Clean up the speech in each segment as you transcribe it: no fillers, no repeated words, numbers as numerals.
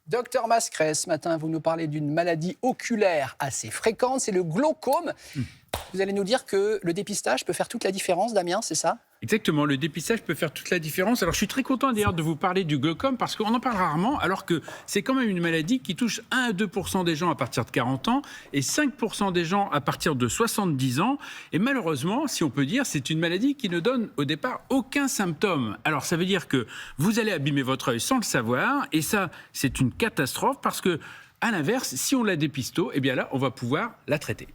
Docteur Mascret, ce matin, vous nous parlez d'une maladie oculaire assez fréquente, c'est le glaucome. Vous allez nous dire que le dépistage peut faire toute la différence, Damien, c'est ça? Exactement, le dépistage peut faire toute la différence. Alors je suis très content d'ailleurs de vous parler du glaucome parce qu'on en parle rarement, alors que c'est quand même une maladie qui touche 1 à 2% des gens à partir de 40 ans et 5% des gens à partir de 70 ans. Et malheureusement, si on peut dire, c'est une maladie qui ne donne au départ aucun symptôme. Alors ça veut dire que vous allez abîmer votre œil sans le savoir, et ça, c'est une catastrophe parce que, à l'inverse, si on la dépiste tôt, eh bien là, on va pouvoir la traiter.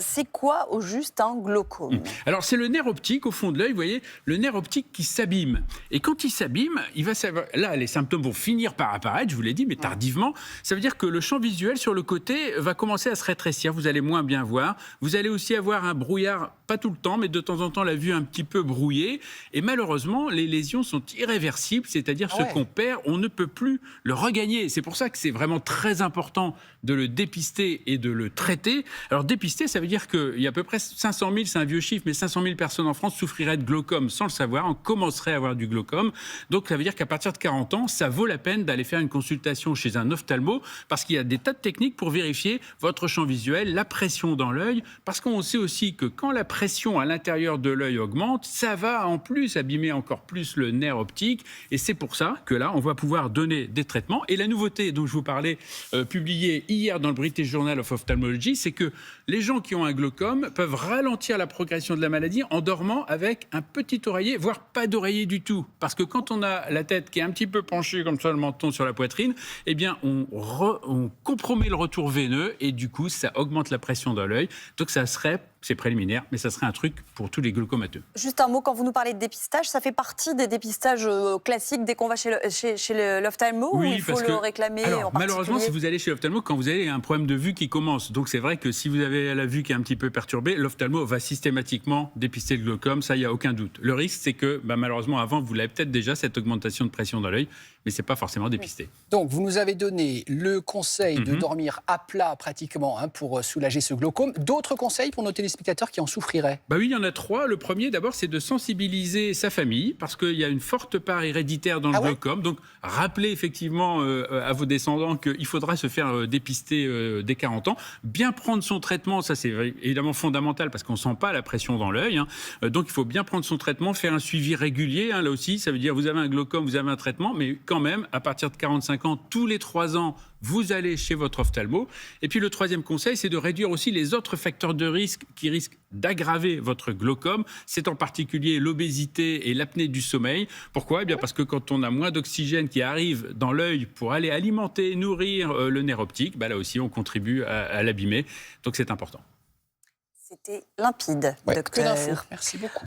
C'est quoi au juste un glaucome? Alors c'est le nerf optique au fond de l'œil, vous voyez, le nerf optique qui s'abîme. Et quand il s'abîme, il va savoir... Là, les symptômes vont finir par apparaître, je vous l'ai dit, mais tardivement. Ça veut dire que le champ visuel sur le côté va commencer à se rétrécir, vous allez moins bien voir. Vous allez aussi avoir un brouillard, pas tout le temps, mais de temps en temps la vue un petit peu brouillée. Et malheureusement, les lésions sont irréversibles, c'est-à-dire ce qu'on perd, on ne peut plus le regagner. C'est pour ça que c'est vraiment très important de le dépister et de le traiter. Alors dépister, ça veut dire qu'il y a à peu près 500 000, c'est un vieux chiffre, mais 500 000 personnes en France souffriraient de glaucome sans le savoir, on commencerait à avoir du glaucome. Donc ça veut dire qu'à partir de 40 ans, ça vaut la peine d'aller faire une consultation chez un ophtalmo, parce qu'il y a des tas de techniques pour vérifier votre champ visuel, la pression dans l'œil, parce qu'on sait aussi que quand la pression à l'intérieur de l'œil augmente, ça va en plus abîmer encore plus le nerf optique, et c'est pour ça que là, on va pouvoir donner des traitements. Et la nouveauté dont je vous parlais, publiée hier dans le British Journal of Ophthalmology, c'est que les gens qui ont un glaucome peuvent ralentir la progression de la maladie en dormant avec un petit oreiller, voire pas d'oreiller du tout. Parce que quand on a la tête qui est un petit peu penchée comme ça, le menton sur la poitrine, eh bien on compromet le retour veineux et du coup ça augmente la pression dans l'œil. Donc ça serait, c'est préliminaire, mais ça serait un truc pour tous les glaucomateux. Juste un mot, quand vous nous parlez de dépistage, ça fait partie des dépistages classiques dès qu'on va chez l'ophtalmo, ou il faut le réclamer en particulier? Malheureusement, si vous allez chez l'ophtalmo, quand vous avez un problème de vue qui commence, donc c'est vrai que si vous avez la vue qui est un petit peu perturbée, l'ophtalmo va systématiquement dépister le glaucome, ça, il n'y a aucun doute. Le risque, c'est que malheureusement, avant, vous l'avez peut-être déjà, cette augmentation de pression dans l'œil, mais ce n'est pas forcément dépisté. Donc, vous nous avez donné le conseil de dormir à plat pratiquement pour soulager ce glaucome. D'autres conseils pour nos téléspectateurs qui en souffriraient? Oui, il y en a 3. Le premier, d'abord, c'est de sensibiliser sa famille, parce qu'il y a une forte part héréditaire dans le glaucome. Donc, rappelez effectivement à vos descendants qu'il faudra se faire dépister dès 40 ans. Bien prendre son traitement, ça c'est évidemment fondamental, parce qu'on ne sent pas la pression dans l'œil. Donc, il faut bien prendre son traitement, faire un suivi régulier. Là aussi, ça veut dire vous avez un glaucome, vous avez un traitement, mais quand même, à partir de 45 ans, tous les 3 ans, vous allez chez votre ophtalmo. Et puis le troisième conseil, c'est de réduire aussi les autres facteurs de risque qui risquent d'aggraver votre glaucome. C'est en particulier l'obésité et l'apnée du sommeil. Pourquoi? Eh bien parce que quand on a moins d'oxygène qui arrive dans l'œil pour aller alimenter, nourrir le nerf optique, là aussi on contribue à l'abîmer. Donc c'est important. C'était limpide, Peu docteur. d'infos. Merci beaucoup.